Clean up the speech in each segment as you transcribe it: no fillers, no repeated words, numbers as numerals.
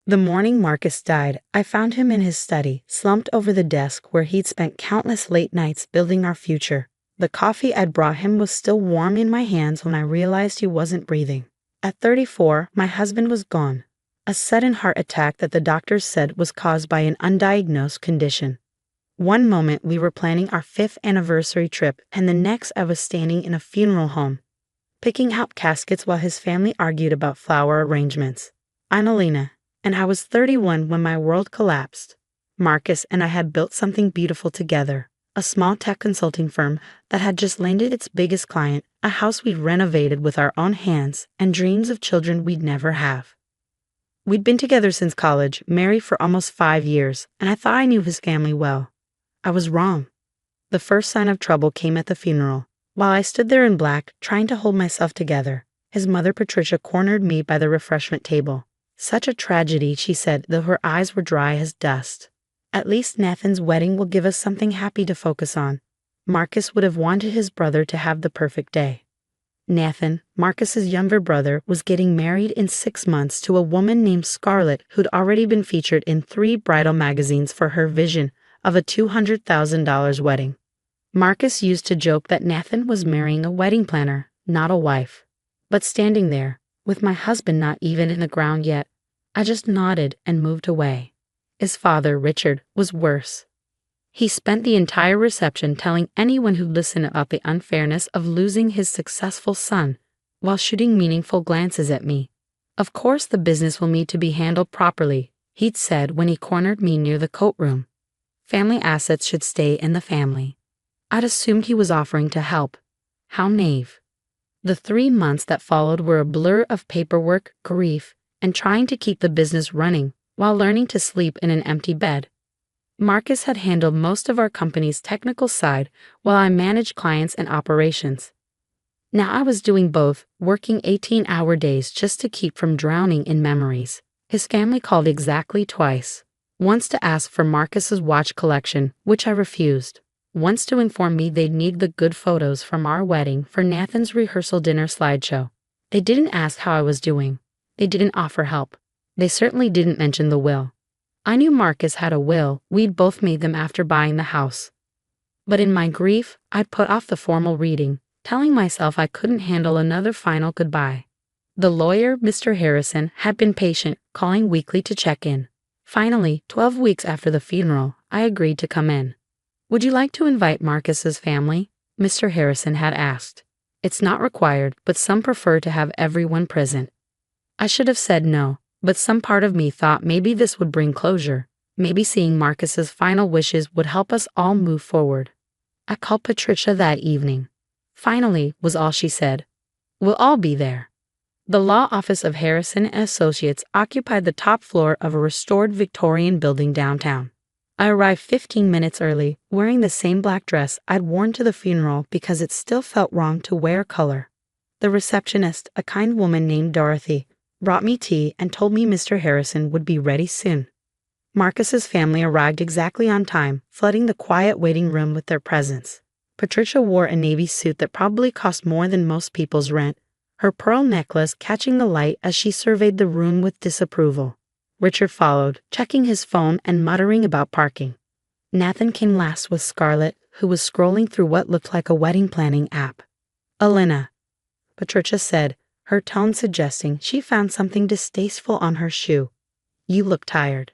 The morning Marcus died, I found him in his study, slumped over the desk where he'd spent countless late nights building our future. The coffee I'd brought him was still warm in my hands when I realized he wasn't breathing. At 34, my husband was gone. A sudden heart attack that the doctors said was caused by an undiagnosed condition. One moment we were planning our 5th anniversary trip, and the next I was standing in a funeral home, picking out caskets while his family argued about flower arrangements. I'm Alina, and I was 31 when my world collapsed. Marcus and I had built something beautiful together, a small tech consulting firm that had just landed its biggest client, a house we'd renovated with our own hands, and dreams of children we'd never have. We'd been together since college, married for almost 5 years, and I thought I knew his family well. I was wrong. The first sign of trouble came at the funeral. While I stood there in black, trying to hold myself together, his mother Patricia cornered me by the refreshment table. Such a tragedy, she said, though her eyes were dry as dust. At least Nathan's wedding will give us something happy to focus on. Marcus would have wanted his brother to have the perfect day. Nathan, Marcus's younger brother, was getting married in 6 months to a woman named Scarlett who'd already been featured in 3 bridal magazines for her vision of a $200,000 wedding. Marcus used to joke that Nathan was marrying a wedding planner, not a wife. But standing there, with my husband not even in the ground yet, I just nodded and moved away. His father, Richard, was worse. He spent the entire reception telling anyone who'd listen about the unfairness of losing his successful son, while shooting meaningful glances at me. Of course the business will need to be handled properly, he'd said when he cornered me near the coat room. Family assets should stay in the family. I'd assumed he was offering to help. How naive. The 3 months that followed were a blur of paperwork, grief, and trying to keep the business running while learning to sleep in an empty bed. Marcus had handled most of our company's technical side while I managed clients and operations. Now I was doing both, working 18-hour days just to keep from drowning in memories. His family called exactly twice. Once to ask for Marcus's watch collection, which I refused. Once to inform me they'd need the good photos from our wedding for Nathan's rehearsal dinner slideshow. They didn't ask how I was doing. They didn't offer help. They certainly didn't mention the will. I knew Marcus had a will. We'd both made them after buying the house. But in my grief, I'd put off the formal reading, telling myself I couldn't handle another final goodbye. The lawyer, Mr. Harrison, had been patient, calling weekly to check in. Finally, 12 weeks after the funeral, I agreed to come in. "Would you like to invite Marcus's family?" Mr. Harrison had asked. "It's not required, but some prefer to have everyone present." I should have said no, but some part of me thought maybe this would bring closure. Maybe seeing Marcus's final wishes would help us all move forward. I called Patricia that evening. "Finally," was all she said. "We'll all be there." The law office of Harrison & Associates occupied the top floor of a restored Victorian building downtown. I arrived 15 minutes early, wearing the same black dress I'd worn to the funeral because it still felt wrong to wear color. The receptionist, a kind woman named Dorothy, brought me tea and told me Mr. Harrison would be ready soon. Marcus's family arrived exactly on time, flooding the quiet waiting room with their presence. Patricia wore a navy suit that probably cost more than most people's rent, her pearl necklace catching the light as she surveyed the room with disapproval. Richard followed, checking his phone and muttering about parking. Nathan came last with Scarlett, who was scrolling through what looked like a wedding planning app. "Alina," Patricia said, her tone suggesting she found something distasteful on her shoe. "You look tired."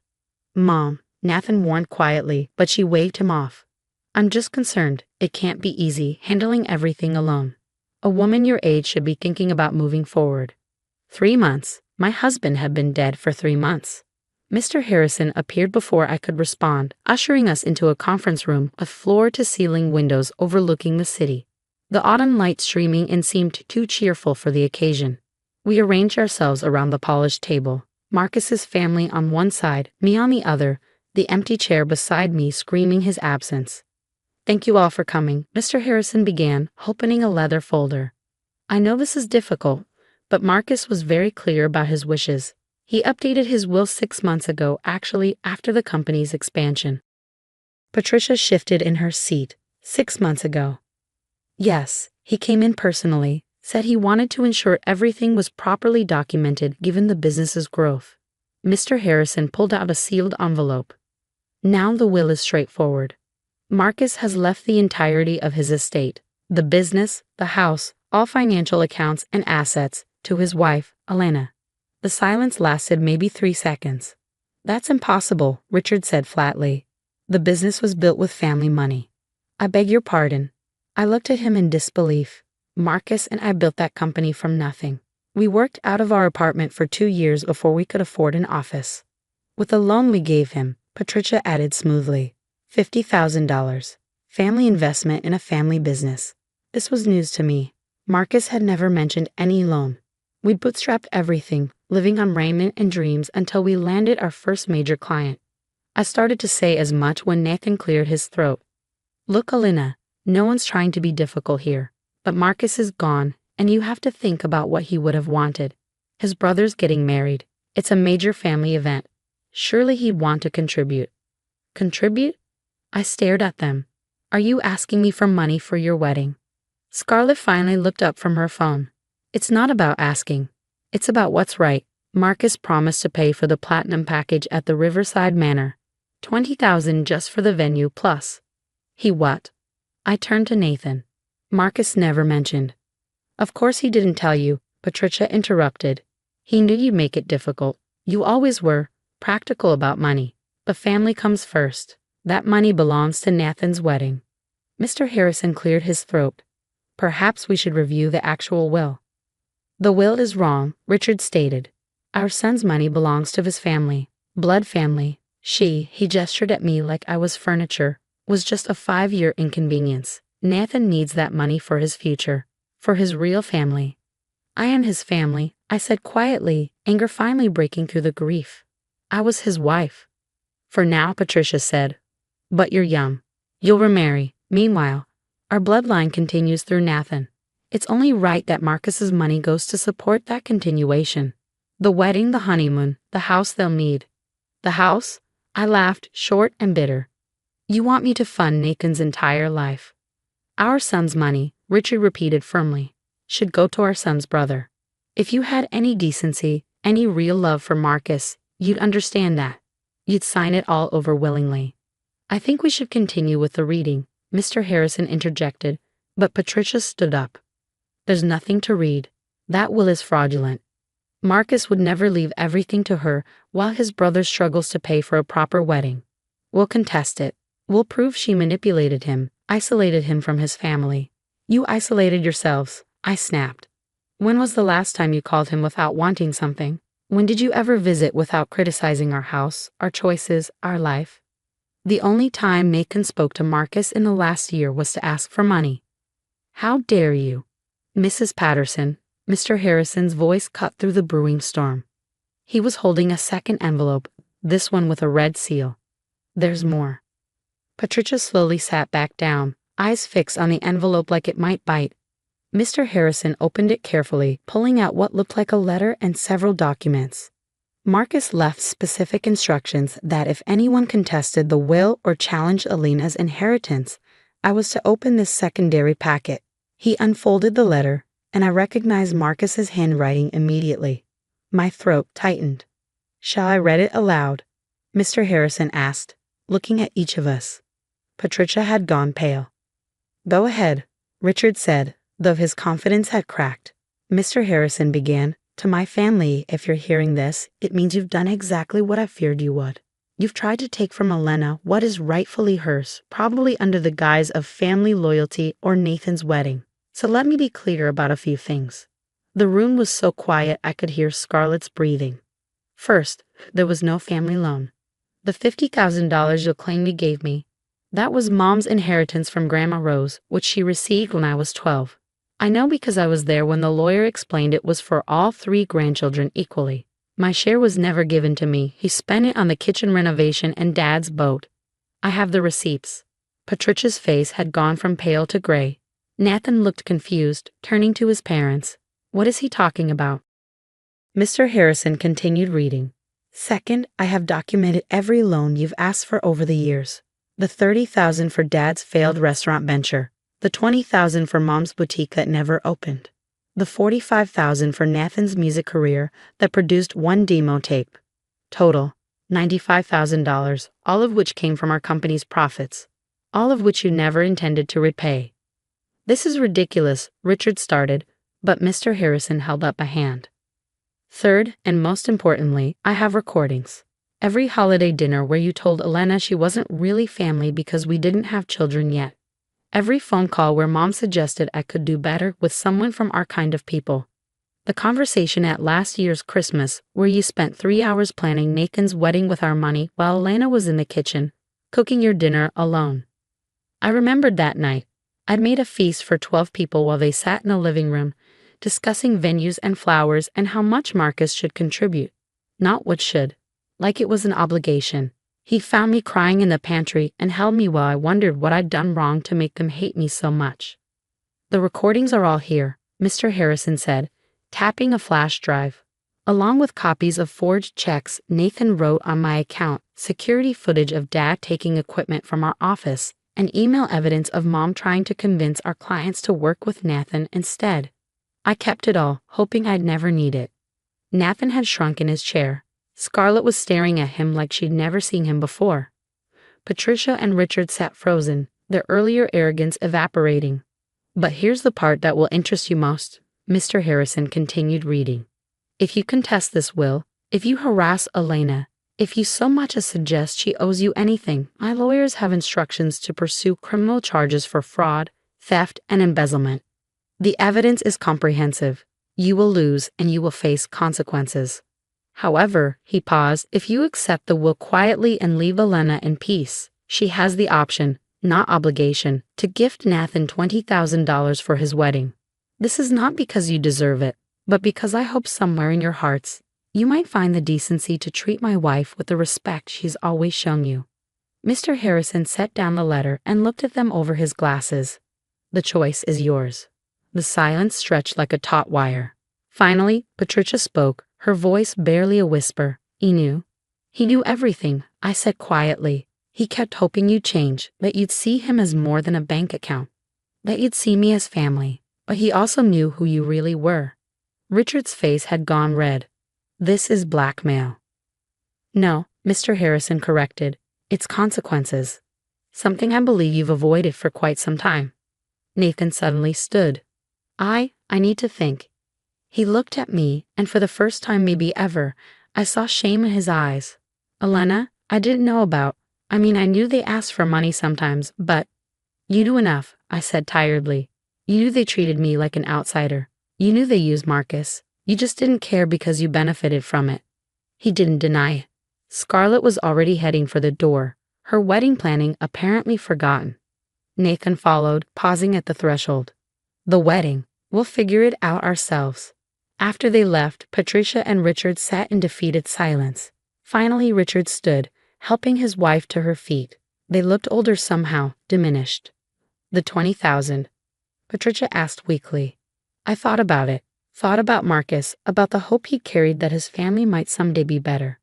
"Mom," Nathan warned quietly, but she waved him off. "I'm just concerned. It can't be easy, handling everything alone. A woman your age should be thinking about moving forward." 3 months. My husband had been dead for 3 months. Mr. Harrison appeared before I could respond, ushering us into a conference room with floor-to-ceiling windows overlooking the city. The autumn light streaming in seemed too cheerful for the occasion. We arranged ourselves around the polished table, Marcus's family on one side, me on the other, the empty chair beside me screaming his absence. "Thank you all for coming," Mr. Harrison began, opening a leather folder. "I know this is difficult, but Marcus was very clear about his wishes. He updated his will 6 months ago, actually after the company's expansion." Patricia shifted in her seat. 6 months ago. "Yes, he came in personally, said he wanted to ensure everything was properly documented given the business's growth. Mr. Harrison pulled out a sealed envelope. Now the will is straightforward. Marcus has left the entirety of his estate, the business, the house, all financial accounts and assets, to his wife, Elena. The silence lasted maybe 3 seconds. That's impossible, Richard said flatly. The business was built with family money. I beg your pardon. I looked at him in disbelief. Marcus and I built that company from nothing. We worked out of our apartment for 2 years before we could afford an office. With the loan we gave him, Patricia added smoothly, $50,000. Family investment in a family business. This was news to me. Marcus had never mentioned any loan. We'd bootstrapped everything, living on raiment and dreams until we landed our first major client. I started to say as much when Nathan cleared his throat. Look, Elena, no one's trying to be difficult here, but Marcus is gone, and you have to think about what he would have wanted. His brother's getting married. It's a major family event. Surely he'd want to contribute. Contribute? I stared at them. Are you asking me for money for your wedding? Scarlett finally looked up from her phone. It's not about asking. It's about what's right. Marcus promised to pay for the platinum package at the Riverside Manor. $20,000 just for the venue plus. He what? I turned to Nathan. Marcus never mentioned. Of course he didn't tell you, Patricia interrupted. He knew you'd make it difficult. You always were practical about money. But family comes first. That money belongs to Nathan's wedding. Mr. Harrison cleared his throat. Perhaps we should review the actual will. The will is wrong, Richard stated. Our son's money belongs to his family. Blood family. He gestured at me like I was furniture, was just a 5-year inconvenience. Nathan needs that money for his future. For his real family. I am his family, I said quietly, anger finally breaking through the grief. I was his wife. For now, Patricia said. But you're young. You'll remarry. Meanwhile, our bloodline continues through Nathan. It's only right that Marcus's money goes to support that continuation. The wedding, the honeymoon, the house they'll need. The house? I laughed, short and bitter. You want me to fund Nathan's entire life. Our son's money, Richard repeated firmly, should go to our son's brother. If you had any decency, any real love for Marcus, you'd understand that. You'd sign it all over willingly. I think we should continue with the reading, Mr. Harrison interjected, but Patricia stood up. There's nothing to read. That will is fraudulent. Marcus would never leave everything to her while his brother struggles to pay for a proper wedding. We'll contest it. We'll prove she manipulated him, isolated him from his family. You isolated yourselves, I snapped. When was the last time you called him without wanting something? When did you ever visit without criticizing our house, our choices, our life? The only time Nathan spoke to Marcus in the last year was to ask for money. How dare you? Mrs. Patterson, Mr. Harrison's voice cut through the brewing storm. He was holding a second envelope, this one with a red seal. There's more. Patricia slowly sat back down, eyes fixed on the envelope like it might bite. Mr. Harrison opened it carefully, pulling out what looked like a letter and several documents. Marcus left specific instructions that if anyone contested the will or challenged Elena's inheritance, I was to open this secondary packet. He unfolded the letter, and I recognized Marcus's handwriting immediately. My throat tightened. Shall I read it aloud? Mr. Harrison asked, looking at each of us. Patricia had gone pale. Go ahead, Richard said, though his confidence had cracked. Mr. Harrison began, to my family, if you're hearing this, it means you've done exactly what I feared you would. You've tried to take from Elena what is rightfully hers, probably under the guise of family loyalty or Nathan's wedding. So let me be clear about a few things. The room was so quiet I could hear Scarlett's breathing. First, there was no family loan. The $50,000 you'll claim you gave me, that was Mom's inheritance from Grandma Rose, which she received when I was 12. I know because I was there when the lawyer explained it was for all 3 grandchildren equally. My share was never given to me. He spent it on the kitchen renovation and Dad's boat. I have the receipts. Patricia's face had gone from pale to gray. Nathan looked confused, turning to his parents. What is he talking about? Mr. Harrison continued reading. Second, I have documented every loan you've asked for over the years. The $30,000 for Dad's failed restaurant venture. The $20,000 for Mom's boutique that never opened. The $45,000 for Nathan's music career that produced 1 demo tape. Total, $95,000, all of which came from our company's profits. All of which you never intended to repay. This is ridiculous, Richard started, but Mr. Harrison held up a hand. Third, and most importantly, I have recordings. Every holiday dinner where you told Elena she wasn't really family because we didn't have children yet. Every phone call where Mom suggested I could do better with someone from our kind of people. The conversation at last year's Christmas where you spent 3 hours planning Nathan's wedding with our money while Elena was in the kitchen, cooking your dinner alone. I remembered that night. I'd made a feast for 12 people while they sat in the living room, discussing venues and flowers and how much Marcus should contribute. Not what should. Like it was an obligation. He found me crying in the pantry and held me while I wondered what I'd done wrong to make them hate me so much. The recordings are all here, Mr. Harrison said, tapping a flash drive. Along with copies of forged checks Nathan wrote on my account, security footage of Dad taking equipment from our office, and email evidence of Mom trying to convince our clients to work with Nathan instead. I kept it all, hoping I'd never need it. Nathan had shrunk in his chair. Scarlett was staring at him like she'd never seen him before. Patricia and Richard sat frozen, their earlier arrogance evaporating. But here's the part that will interest you most, Mr. Harrison continued reading. If you contest this will, if you harass Elena, if you so much as suggest she owes you anything, my lawyers have instructions to pursue criminal charges for fraud, theft, and embezzlement. The evidence is comprehensive. You will lose and you will face consequences. However, he paused, if you accept the will quietly and leave Elena in peace, she has the option, not obligation, to gift Nathan $20,000 for his wedding. This is not because you deserve it, but because I hope somewhere in your hearts, you might find the decency to treat my wife with the respect she's always shown you. Mr. Harrison set down the letter and looked at them over his glasses. The choice is yours. The silence stretched like a taut wire. Finally, Patricia spoke, her voice barely a whisper. He knew. He knew everything, I said quietly. He kept hoping you'd change, that you'd see him as more than a bank account, that you'd see me as family. But he also knew who you really were. Richard's face had gone red. This is blackmail. No, Mr. Harrison corrected. It's consequences. Something I believe you've avoided for quite some time. Nathan suddenly stood. I need to think. He looked at me, and for the first time maybe ever, I saw shame in his eyes. Elena, I didn't know about. I knew they asked for money sometimes, but... You knew enough, I said tiredly. You knew they treated me like an outsider. You knew they used Marcus. You just didn't care because you benefited from it. He didn't deny it. Scarlett was already heading for the door, her wedding planning apparently forgotten. Nathan followed, pausing at the threshold. The wedding. We'll figure it out ourselves. After they left, Patricia and Richard sat in defeated silence. Finally, Richard stood, helping his wife to her feet. They looked older somehow, diminished. The $20,000. Patricia asked weakly. I thought about it. Thought about Marcus, about the hope he carried that his family might someday be better.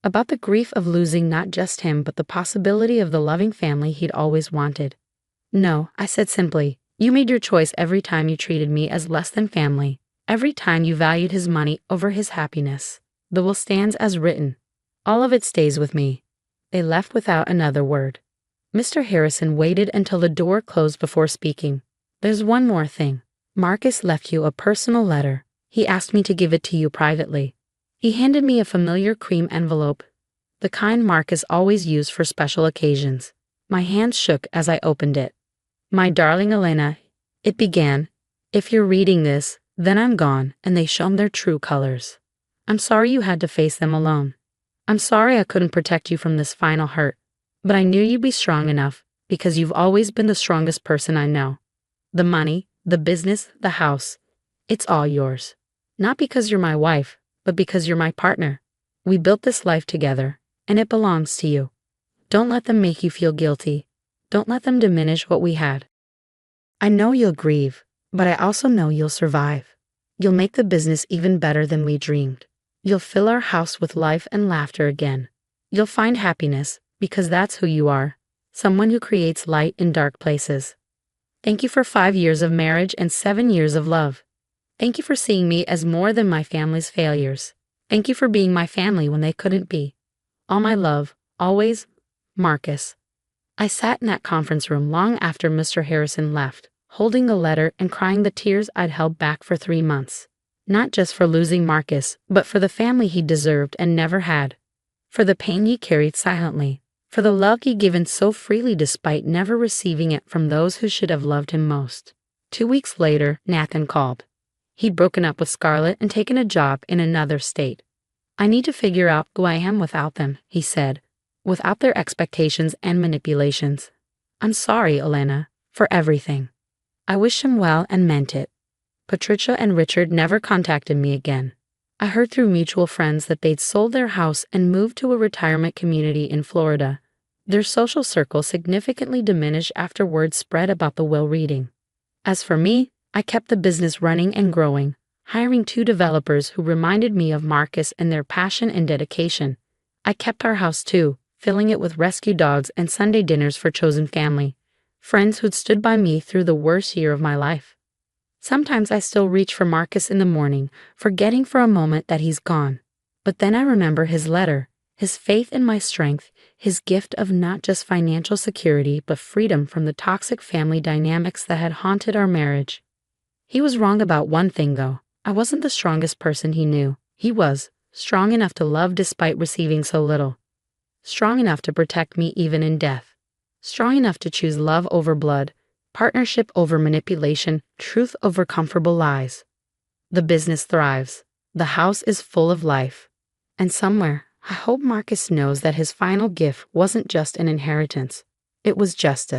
About the grief of losing not just him but the possibility of the loving family he'd always wanted. No, I said simply, you made your choice every time you treated me as less than family, every time you valued his money over his happiness. The will stands as written. All of it stays with me. They left without another word. Mr. Harrison waited until the door closed before speaking. There's one more thing. Marcus left you a personal letter. He asked me to give it to you privately. He handed me a familiar cream envelope, the kind Marcus always used for special occasions. My hands shook as I opened it. My darling Elena, it began, if you're reading this, then I'm gone, and they shone their true colors. I'm sorry you had to face them alone. I'm sorry I couldn't protect you from this final hurt, but I knew you'd be strong enough, because you've always been the strongest person I know. The money, the business, the house, it's all yours. Not because you're my wife, but because you're my partner. We built this life together, and it belongs to you. Don't let them make you feel guilty. Don't let them diminish what we had. I know you'll grieve, but I also know you'll survive. You'll make the business even better than we dreamed. You'll fill our house with life and laughter again. You'll find happiness, because that's who you are, someone who creates light in dark places. Thank you for 5 years of marriage and 7 years of love. Thank you for seeing me as more than my family's failures. Thank you for being my family when they couldn't be. All my love, always, Marcus. I sat in that conference room long after Mr. Harrison left, holding the letter and crying the tears I'd held back for 3 months. Not just for losing Marcus, but for the family he deserved and never had. For the pain he carried silently. For the love he'd given so freely despite never receiving it from those who should have loved him most. 2 weeks later, Nathan called. He'd broken up with Scarlett and taken a job in another state. I need to figure out who I am without them, he said, without their expectations and manipulations. I'm sorry, Elena, for everything. I wished him well and meant it. Patricia and Richard never contacted me again. I heard through mutual friends that they'd sold their house and moved to a retirement community in Florida. Their social circle significantly diminished after word spread about the will reading. As for me, I kept the business running and growing, hiring 2 developers who reminded me of Marcus and their passion and dedication. I kept our house too, filling it with rescue dogs and Sunday dinners for chosen family, friends who'd stood by me through the worst year of my life. Sometimes I still reach for Marcus in the morning, forgetting for a moment that he's gone. But then I remember his letter, his faith in my strength, his gift of not just financial security but freedom from the toxic family dynamics that had haunted our marriage. He was wrong about one thing though. I wasn't the strongest person he knew. He was strong enough to love despite receiving so little. Strong enough to protect me even in death. Strong enough to choose love over blood, partnership over manipulation, truth over comfortable lies. The business thrives. The house is full of life. And somewhere, I hope Marcus knows that his final gift wasn't just an inheritance. It was justice.